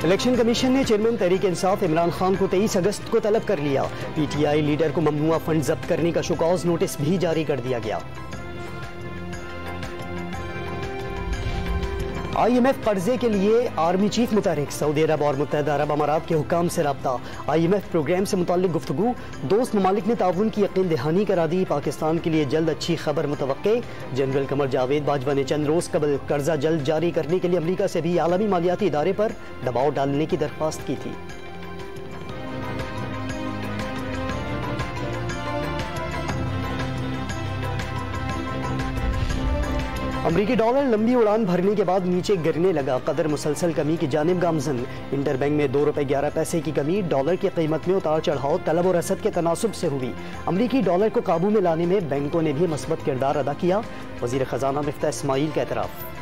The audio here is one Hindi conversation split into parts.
इलेक्शन कमीशन ने चेयरमैन तहरीक इंसाफ इमरान खान को 23 अगस्त को तलब कर लिया। पीटीआई लीडर को ममनुआ फंड जब्त करने का शोकॉज नोटिस भी जारी कर दिया गया। IMF कर्जे के लिए आर्मी चीफ मुतहरिक, सऊदी अरब और मुत्तहदा अरब अमारात के हुक्काम से रब्ता। IMF प्रोग्राम से मुताल्लिक गुफ्तगू, दोस्त ममालिक ने ताउन की यकीन दहानी करा दी। पाकिस्तान के लिए जल्द अच्छी खबर मुतवक्के। जनरल कमर जावेद बाजवा ने चंद रोज कबल कर्जा जल्द जारी करने के लिए अमरीका से भी आलमी मालियाती इदारे पर दबाव डालने की दरख्वास्त की थी। अमरीकी डॉलर लंबी उड़ान भरने के बाद नीचे गिरने लगा। कदर मुसलसल कमी की जानिब गामजन। इंटरबैंक में ₹2.11 की कमी। डॉलर की कीमत में उतार चढ़ाव तलब और रसद के तनासुब से हुई। अमरीकी डॉलर को काबू में लाने में बैंकों ने भी मस्बत किरदार अदा किया। वजीर खजाना मिफ्ताह इस्माइल का एतराफ।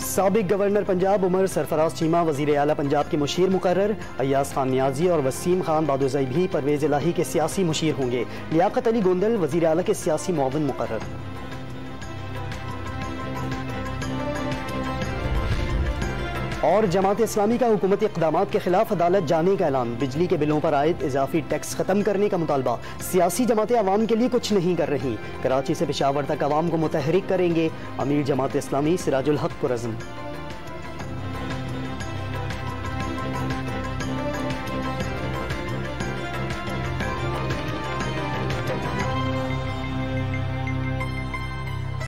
साबिक गवर्नर पंजाब उमर सरफराज चीमा वजीर आला पंजाब के मुशीर मुकर्रर। अय्याज खान नियाजी और वसीम खान बादोज़ई भी परवेज इलाही के सियासी मुशीर होंगे। लियाकत अली गोंदल वजीर आला के सियासी मुआविन मुकर्रर। और जमात इस्लामी का हुकूमती इक़दामात के खिलाफ अदालत जाने का ऐलान। बिजली के बिलों पर आयद इजाफी टैक्स खत्म करने का मुतालबा। सियासी जमातें अवाम के लिए कुछ नहीं कर रही। कराची से पेशावर तक अवाम को मुतहरिक करेंगे। अमीर जमात इस्लामी सिराजुल हक पुरज़्म।